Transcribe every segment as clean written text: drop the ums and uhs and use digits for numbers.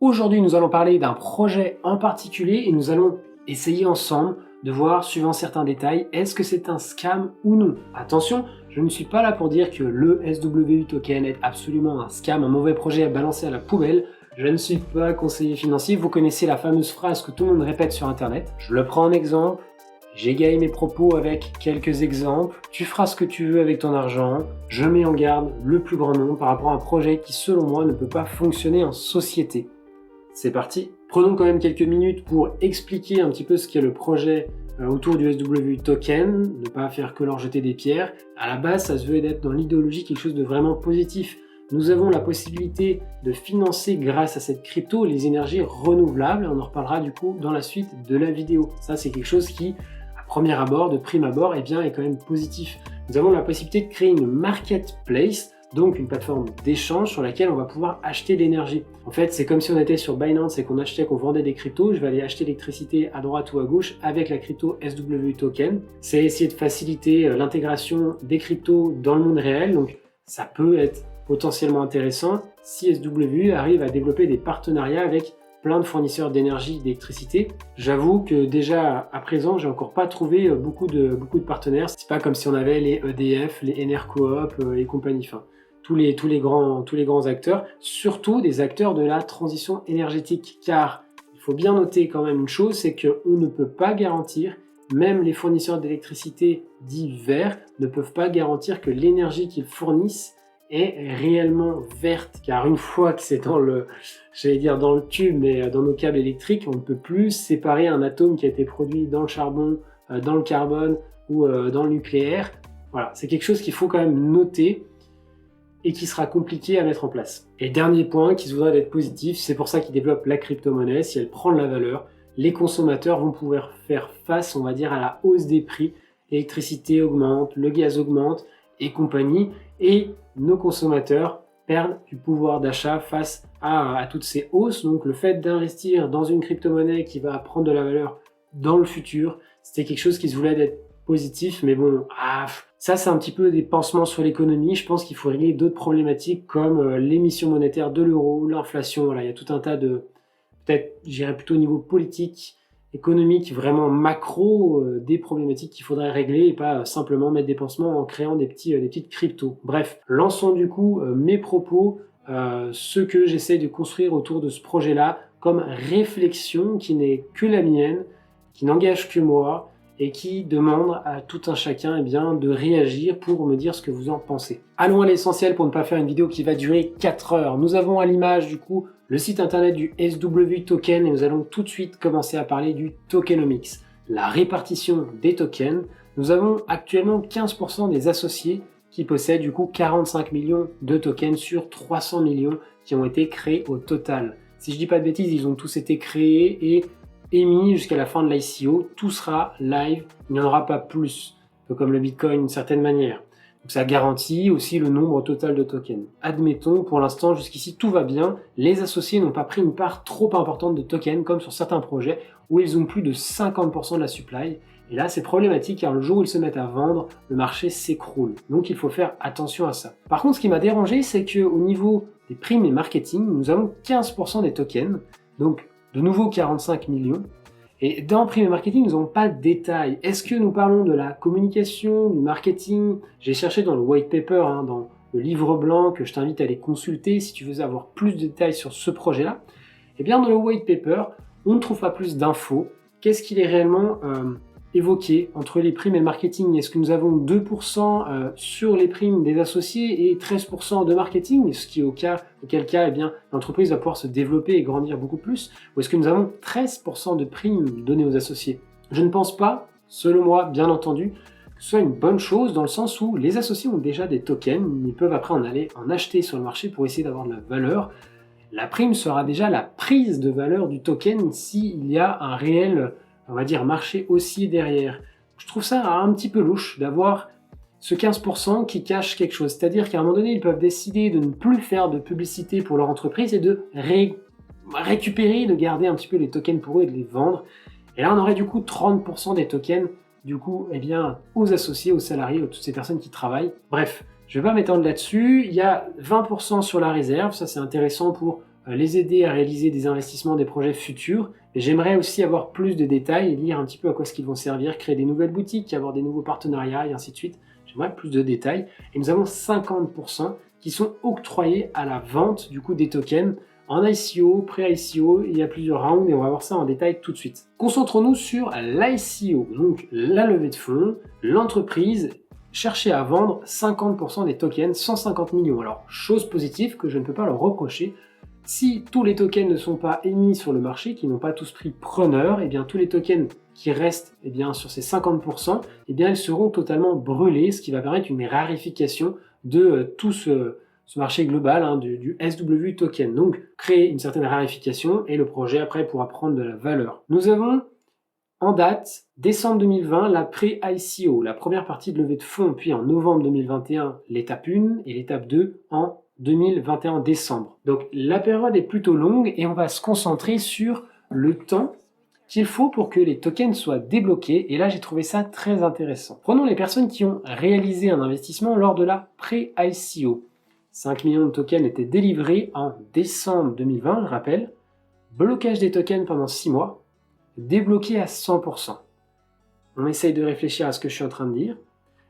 Aujourd'hui, nous allons parler d'un projet en particulier et nous allons essayer ensemble de voir, suivant certains détails, est-ce que c'est un scam ou non. Attention, je ne suis pas là pour dire que le SWU token est absolument un scam, un mauvais projet à balancer à la poubelle. Je ne suis pas conseiller financier, vous connaissez la fameuse phrase que tout le monde répète sur internet. Je le prends en exemple, j'égaye mes propos avec quelques exemples. Tu feras ce que tu veux avec ton argent. Je mets en garde le plus grand nombre par rapport à un projet qui, selon moi, ne peut pas fonctionner en société. C'est parti. Prenons quand même quelques minutes pour expliquer un petit peu ce qu'est le projet autour du SWU token, ne pas faire que leur jeter des pierres. À la base, ça se veut d'être dans l'idéologie quelque chose de vraiment positif. Nous avons la possibilité de financer grâce à cette crypto les énergies renouvelables et on en reparlera du coup dans la suite de la vidéo. Ça, c'est quelque chose qui, à premier abord, de prime abord, est quand même positif. Nous avons la possibilité de créer une marketplace, donc une plateforme d'échange sur laquelle on va pouvoir acheter de l'énergie. En fait, c'est comme si on était sur Binance et qu'on vendait des cryptos. Je vais aller acheter l'électricité à droite ou à gauche avec la crypto SWU token. C'est essayer de faciliter l'intégration des cryptos dans le monde réel. Donc, ça peut être potentiellement intéressant si SWU arrive à développer des partenariats avec plein de fournisseurs d'énergie, d'électricité. J'avoue que déjà à présent, j'ai encore pas trouvé beaucoup de partenaires. C'est pas comme si on avait les EDF, les Enercoop et compagnie. Enfin, tous les grands acteurs, surtout des acteurs de la transition énergétique. Car il faut bien noter quand même une chose, c'est qu'on ne peut pas garantir, même les fournisseurs d'électricité dits verts ne peuvent pas garantir que l'énergie qu'ils fournissent est réellement verte, car une fois que c'est dans le tube, mais dans nos câbles électriques, on ne peut plus séparer un atome qui a été produit dans le charbon, dans le carbone ou dans le nucléaire. Voilà, c'est quelque chose qu'il faut quand même noter et qui sera compliqué à mettre en place. Et dernier point qui se voudrait être positif, c'est pour ça qu'ils développent la crypto-monnaie. Si elle prend de la valeur, les consommateurs vont pouvoir faire face, on va dire, à la hausse des prix. L'électricité augmente, le gaz augmente et compagnie, et nos consommateurs perdent du pouvoir d'achat face à toutes ces hausses. Donc le fait d'investir dans une crypto-monnaie qui va prendre de la valeur dans le futur, c'était quelque chose qui se voulait d'être positif, mais bon, ça c'est un petit peu des pansements sur l'économie. Je pense qu'il faut régler d'autres problématiques comme l'émission monétaire de l'euro, l'inflation. Voilà, il y a tout un tas de, peut-être, j'irais plutôt au niveau politique, économique, vraiment macro, des problématiques qu'il faudrait régler et pas simplement mettre des pansements en créant des petites cryptos. Bref, lançons du coup mes propos, ce que j'essaie de construire autour de ce projet-là comme réflexion qui n'est que la mienne, qui n'engage que moi et qui demande à tout un chacun de réagir pour me dire ce que vous en pensez. Allons à l'essentiel pour ne pas faire une vidéo qui va durer 4 heures. Nous avons à l'image du coup le site internet du SWU token et nous allons tout de suite commencer à parler du tokenomics, la répartition des tokens. Nous avons actuellement 15% des associés qui possèdent du coup 45 millions de tokens sur 300 millions qui ont été créés au total. Si je dis pas de bêtises, ils ont tous été créés et émis jusqu'à la fin de l'ICO. Tout sera live, il n'y en aura pas plus, un peu comme le Bitcoin d'une certaine manière. Donc ça garantit aussi le nombre total de tokens. Admettons, pour l'instant, jusqu'ici, tout va bien. Les associés n'ont pas pris une part trop importante de tokens, comme sur certains projets, où ils ont plus de 50% de la supply. Et là, c'est problématique, car le jour où ils se mettent à vendre, le marché s'écroule. Donc il faut faire attention à ça. Par contre, ce qui m'a dérangé, c'est qu'au niveau des primes et marketing, nous avons 15% des tokens, donc de nouveau 45 millions. Et dans Prime et Marketing, nous n'avons pas de détails. Est-ce que nous parlons de la communication, du marketing? J'ai cherché dans le white paper, dans le livre blanc que je t'invite à aller consulter si tu veux avoir plus de détails sur ce projet-là. Eh bien, dans le white paper, on ne trouve pas plus d'infos. Qu'est-ce qu'il est réellement évoqué entre les primes et le marketing? Est-ce que nous avons 2% sur les primes des associés et 13% de marketing, ce qui auquel cas, l'entreprise va pouvoir se développer et grandir beaucoup plus? Ou est-ce que nous avons 13% de primes données aux associés? Je ne pense pas, selon moi, bien entendu, que ce soit une bonne chose dans le sens où les associés ont déjà des tokens, ils peuvent après en acheter sur le marché pour essayer d'avoir de la valeur. La prime sera déjà la prise de valeur du token s'il y a un réel, on va dire, marché haussier derrière. Je trouve ça un petit peu louche d'avoir ce 15% qui cache quelque chose. C'est-à-dire qu'à un moment donné, ils peuvent décider de ne plus faire de publicité pour leur entreprise et de récupérer, de garder un petit peu les tokens pour eux et de les vendre. Et là, on aurait du coup 30% des tokens, du coup, aux associés, aux salariés, à toutes ces personnes qui travaillent. Bref, je ne vais pas m'étendre là-dessus. Il y a 20% sur la réserve. Ça, c'est intéressant pour les aider à réaliser des investissements, des projets futurs. Et j'aimerais aussi avoir plus de détails et lire un petit peu à quoi ils vont servir, créer des nouvelles boutiques, avoir des nouveaux partenariats et ainsi de suite. J'aimerais plus de détails. Et nous avons 50% qui sont octroyés à la vente du coup des tokens en ICO, pré-ICO. Il y a plusieurs rounds et on va voir ça en détail tout de suite. Concentrons-nous sur l'ICO, donc la levée de fonds, l'entreprise chercher à vendre 50% des tokens, 150 millions. Alors, chose positive que je ne peux pas leur reprocher, si tous les tokens ne sont pas émis sur le marché, qui n'ont pas tous pris preneur, et bien tous les tokens qui restent sur ces 50%, ils seront totalement brûlés, ce qui va permettre une rarification de tout ce marché global du SW token. Donc, créer une certaine rarification et le projet après pourra prendre de la valeur. Nous avons en date, décembre 2020, la pré-ICO, la première partie de levée de fonds, puis en novembre 2021, l'étape 1 et l'étape 2 en 2021 décembre. Donc la période est plutôt longue et on va se concentrer sur le temps qu'il faut pour que les tokens soient débloqués. Et là, j'ai trouvé ça très intéressant. Prenons les personnes qui ont réalisé un investissement lors de la pré-ICO. 5 millions de tokens étaient délivrés en décembre 2020, je rappelle. Blocage des tokens pendant 6 mois. Débloqué à 100%. On essaye de réfléchir à ce que je suis en train de dire.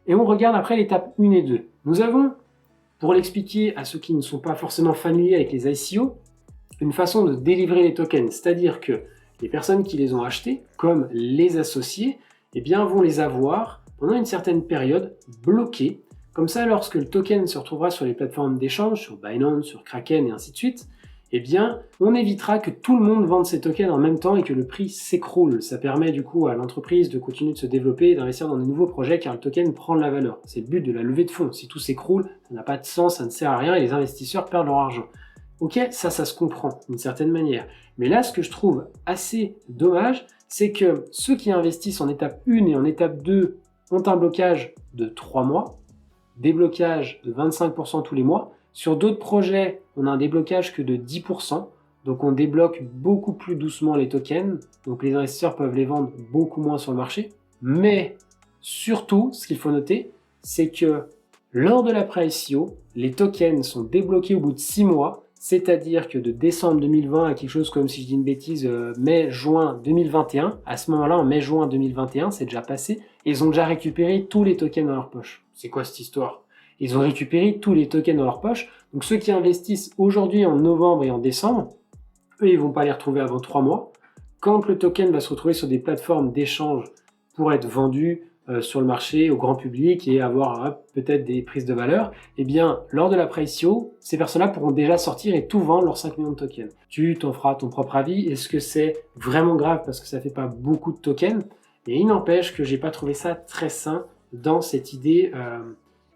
Et on regarde après l'étape 1 et 2. Nous avons, pour l'expliquer à ceux qui ne sont pas forcément familiers avec les ICO, une façon de délivrer les tokens. C'est-à-dire que les personnes qui les ont achetés, comme les associés, vont les avoir pendant une certaine période bloqués. Comme ça, lorsque le token se retrouvera sur les plateformes d'échange, sur Binance, sur Kraken et ainsi de suite, on évitera que tout le monde vende ses tokens en même temps et que le prix s'écroule. Ça permet du coup à l'entreprise de continuer de se développer et d'investir dans de nouveaux projets car le token prend de la valeur. C'est le but de la levée de fonds. Si tout s'écroule, ça n'a pas de sens, ça ne sert à rien et les investisseurs perdent leur argent. Ok, ça se comprend d'une certaine manière. Mais là, ce que je trouve assez dommage, c'est que ceux qui investissent en étape 1 et en étape 2 ont un blocage de 3 mois, déblocage de 25% tous les mois. Sur d'autres projets, on a un déblocage que de 10%, donc on débloque beaucoup plus doucement les tokens, donc les investisseurs peuvent les vendre beaucoup moins sur le marché. Mais surtout, ce qu'il faut noter, c'est que lors de la pré-ICO, les tokens sont débloqués au bout de 6 mois, c'est-à-dire que de décembre 2020 à quelque chose comme, si je dis une bêtise, mai-juin 2021, à ce moment-là, en mai-juin 2021, c'est déjà passé, ils ont déjà récupéré tous les tokens dans leur poche. C'est quoi cette histoire ? Ils ont récupéré tous les tokens dans leur poche. Donc ceux qui investissent aujourd'hui en novembre et en décembre, eux, ils vont pas les retrouver avant 3 mois. Quand le token va se retrouver sur des plateformes d'échange pour être vendu sur le marché au grand public et avoir peut-être des prises de valeur, lors de la pré-ICO, ces personnes-là pourront déjà sortir et tout vendre leurs 5 millions de tokens. Tu t'en feras ton propre avis. Est-ce que c'est vraiment grave parce que ça fait pas beaucoup de tokens? Et il n'empêche que j'ai pas trouvé ça très sain dans cette idée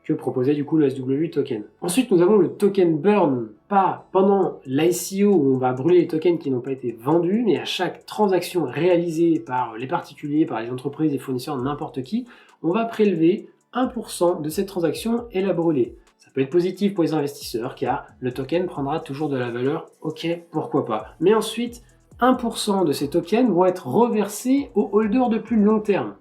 que proposait du coup le SW token. Ensuite, nous avons le token burn, pas pendant l'ICO où on va brûler les tokens qui n'ont pas été vendus, mais à chaque transaction réalisée par les particuliers, par les entreprises, les fournisseurs, n'importe qui, on va prélever 1% de cette transaction et la brûler. Ça peut être positif pour les investisseurs car le token prendra toujours de la valeur, ok, pourquoi pas. Mais ensuite, 1% de ces tokens vont être reversés aux holders de plus long terme.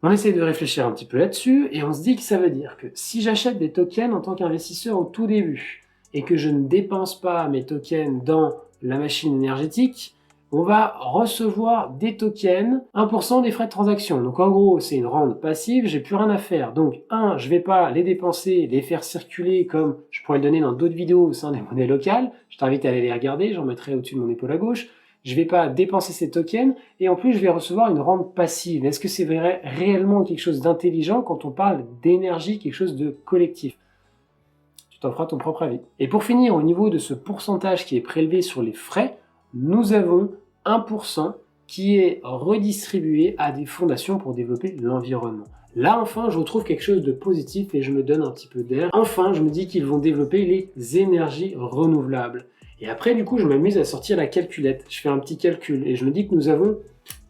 On essaie de réfléchir un petit peu là-dessus et on se dit que ça veut dire que si j'achète des tokens en tant qu'investisseur au tout début et que je ne dépense pas mes tokens dans la machine énergétique, on va recevoir des tokens, 1% des frais de transaction. Donc en gros, c'est une rente passive, j'ai plus rien à faire. Donc je vais pas les dépenser, les faire circuler comme je pourrais le donner dans d'autres vidéos au sein des monnaies locales. Je t'invite à aller les regarder, j'en mettrai au-dessus de mon épaule à gauche. Je vais pas dépenser ces tokens et en plus je vais recevoir une rente passive. Est-ce que c'est réellement quelque chose d'intelligent quand on parle d'énergie, quelque chose de collectif? Tu t'en feras ton propre avis. Et pour finir, au niveau de ce pourcentage qui est prélevé sur les frais, nous avons 1% qui est redistribué à des fondations pour développer l'environnement. Là, enfin, je retrouve quelque chose de positif et je me donne un petit peu d'air. Enfin, je me dis qu'ils vont développer les énergies renouvelables. Et après, du coup, je m'amuse à sortir la calculette. Je fais un petit calcul et je me dis que nous avons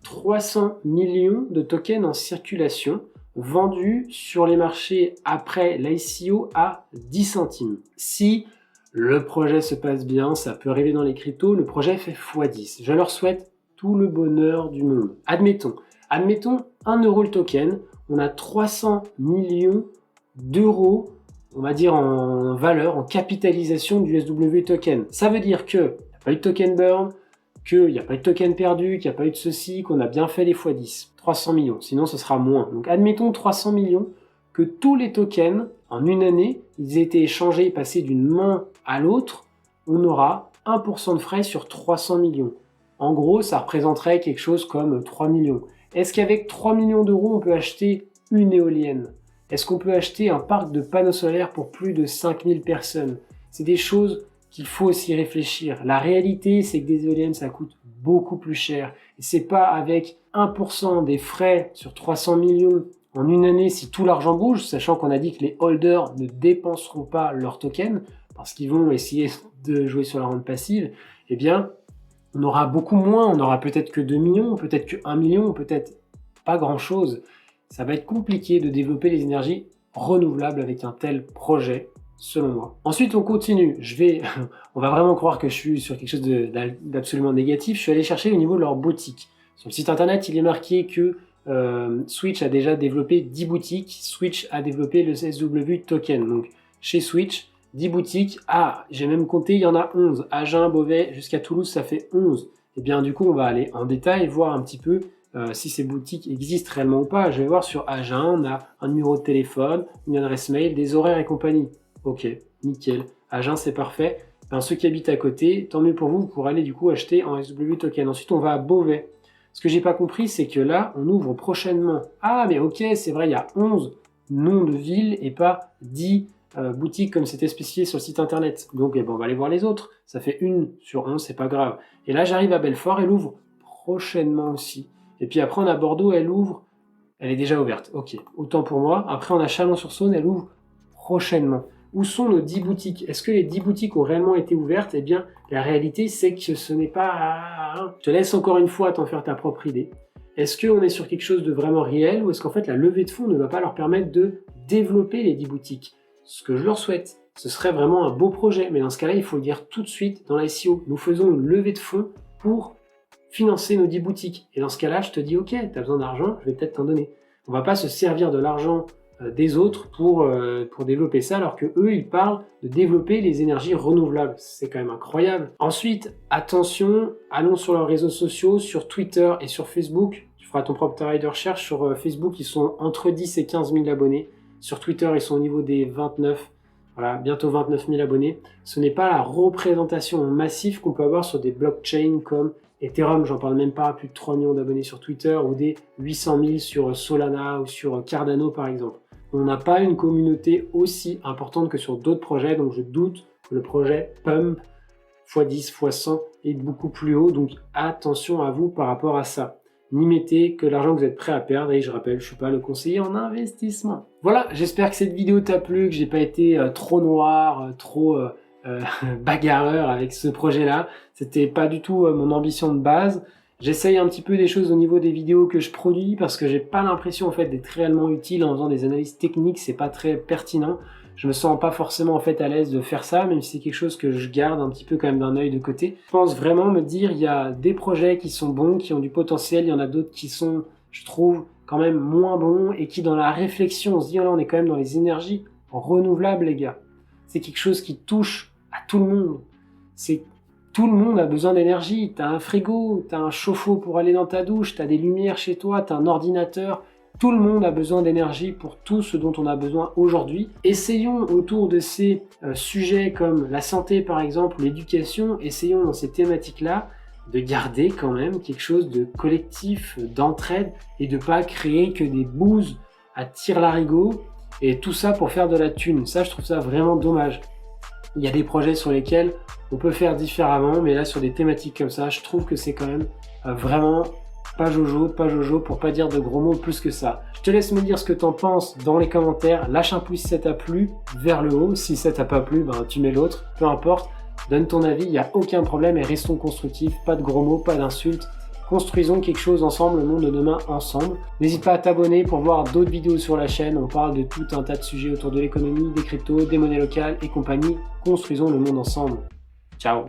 300 millions de tokens en circulation vendus sur les marchés après l'ICO à 10 centimes. Si le projet se passe bien, ça peut arriver dans les cryptos, le projet fait x10. Je leur souhaite tout le bonheur du monde. Admettons 1 euro le token, on a 300 millions d'euros on va dire en valeur, en capitalisation du SW token. Ça veut dire qu'il n'y a pas eu de token burn, qu'il n'y a pas eu de token perdu, qu'il n'y a pas eu de ceci, qu'on a bien fait les x10. 300 millions, sinon ce sera moins. Donc admettons 300 millions, que tous les tokens, en une année, ils aient été échangés et passés d'une main à l'autre, on aura 1% de frais sur 300 millions. En gros, ça représenterait quelque chose comme 3 millions. Est-ce qu'avec 3 millions d'euros, on peut acheter une éolienne? Est-ce qu'on peut acheter un parc de panneaux solaires pour plus de 5000 personnes? C'est des choses qu'il faut aussi réfléchir. La réalité, c'est que des éoliennes, ça coûte beaucoup plus cher. Et c'est pas avec 1% des frais sur 300 millions en une année si tout l'argent bouge, sachant qu'on a dit que les holders ne dépenseront pas leurs tokens parce qu'ils vont essayer de jouer sur la rente passive, eh bien, on aura beaucoup moins. On aura peut-être que 2 millions, peut-être que 1 million, peut-être pas grand-chose. Ça va être compliqué de développer les énergies renouvelables avec un tel projet, selon moi. Ensuite, on continue. On va vraiment croire que je suis sur quelque chose d'absolument négatif. Je suis allé chercher au niveau de leur boutique. Sur le site internet, il est marqué que Switch a déjà développé 10 boutiques. Switch a développé le SW token. Donc, chez Switch, 10 boutiques. Ah, j'ai même compté, il y en a 11. Agen, Beauvais, jusqu'à Toulouse, ça fait 11. Et bien, du coup, on va aller en détail, voir un petit peu si ces boutiques existent réellement ou pas. Je vais voir sur Agen, on a un numéro de téléphone, une adresse mail, des horaires et compagnie. Ok, nickel. Agen, c'est parfait. Ben, ceux qui habitent à côté, tant mieux pour vous, vous pourrez aller du coup acheter en SW token. Ensuite, on va à Beauvais. Ce que j'ai pas compris, c'est que là, on ouvre prochainement. Ah, mais ok, c'est vrai, il y a 11 noms de villes et pas 10 boutiques comme c'était spécifié sur le site internet. Donc, on va aller voir les autres. Ça fait 1 sur 11, c'est pas grave. Et là, j'arrive à Belfort, elle ouvre prochainement aussi. Et puis après, on a Bordeaux, elle ouvre. Elle est déjà ouverte. Ok, autant pour moi. Après, on a Chalon-sur-Saône, elle ouvre prochainement. Où sont nos 10 boutiques? Est-ce que les 10 boutiques ont réellement été ouvertes? Eh bien, la réalité, c'est que ce n'est pas... Je te laisse encore une fois t'en faire ta propre idée. Est-ce qu'on est sur quelque chose de vraiment réel ou est-ce qu'en fait, la levée de fonds ne va pas leur permettre de développer les 10 boutiques? Ce que je leur souhaite, ce serait vraiment un beau projet. Mais dans ce cas-là, il faut le dire tout de suite dans l'ICO. Nous faisons une levée de fonds pour financer nos 10 boutiques. Et dans ce cas-là, je te dis, ok, tu as besoin d'argent, je vais peut-être t'en donner. On ne va pas se servir de l'argent des autres pour développer ça, alors que eux ils parlent de développer les énergies renouvelables. C'est quand même incroyable. Ensuite, attention, allons sur leurs réseaux sociaux, sur Twitter et sur Facebook. Tu feras ton propre travail de recherche. Sur Facebook, ils sont entre 10 et 15 000 abonnés. Sur Twitter, ils sont au niveau des 29, voilà, bientôt 29 000 abonnés. Ce n'est pas la représentation massive qu'on peut avoir sur des blockchains comme Ethereum, j'en parle même pas, plus de 3 millions d'abonnés sur Twitter, ou des 800 000 sur Solana ou sur Cardano par exemple. On n'a pas une communauté aussi importante que sur d'autres projets, donc je doute que le projet Pump x10, x100 est beaucoup plus haut, donc attention à vous par rapport à ça. N'y mettez que l'argent que vous êtes prêt à perdre, et je rappelle, je ne suis pas le conseiller en investissement. Voilà, j'espère que cette vidéo t'a plu, que j'ai pas été trop noir, trop bagarreur avec ce projet-là. C'était pas du tout mon ambition de base. J'essaye un petit peu des choses au niveau des vidéos que je produis parce que j'ai pas l'impression en fait d'être réellement utile en faisant des analyses techniques, c'est pas très pertinent. Je me sens pas forcément en fait à l'aise de faire ça, même si c'est quelque chose que je garde un petit peu quand même d'un œil de côté. Je pense vraiment me dire il y a des projets qui sont bons, qui ont du potentiel, il y en a d'autres qui sont, je trouve, quand même moins bons et qui dans la réflexion on se dit oh là on est quand même dans les énergies renouvelables les gars. C'est quelque chose qui touche à tout le monde. Tout le monde a besoin d'énergie. Tu as un frigo, tu as un chauffe-eau pour aller dans ta douche, tu as des lumières chez toi, tu as un ordinateur. Tout le monde a besoin d'énergie pour tout ce dont on a besoin aujourd'hui. Essayons autour de ces sujets comme la santé par exemple, l'éducation, essayons dans ces thématiques-là de garder quand même quelque chose de collectif, d'entraide et de pas créer que des bouses à tire-larigot et tout ça pour faire de la thune. Ça, je trouve ça vraiment dommage. Il y a des projets sur lesquels on peut faire différemment, mais là sur des thématiques comme ça, je trouve que c'est quand même vraiment pas jojo pour pas dire de gros mots plus que ça. Je te laisse me dire ce que t'en penses dans les commentaires, lâche un pouce si ça t'a plu, vers le haut, si ça t'a pas plu, ben tu mets l'autre, peu importe, donne ton avis, il n'y a aucun problème et restons constructifs, pas de gros mots, pas d'insultes. Construisons quelque chose ensemble, le monde de demain ensemble. N'hésite pas à t'abonner pour voir d'autres vidéos sur la chaîne. On parle de tout un tas de sujets autour de l'économie, des cryptos, des monnaies locales et compagnie. Construisons le monde ensemble. Ciao!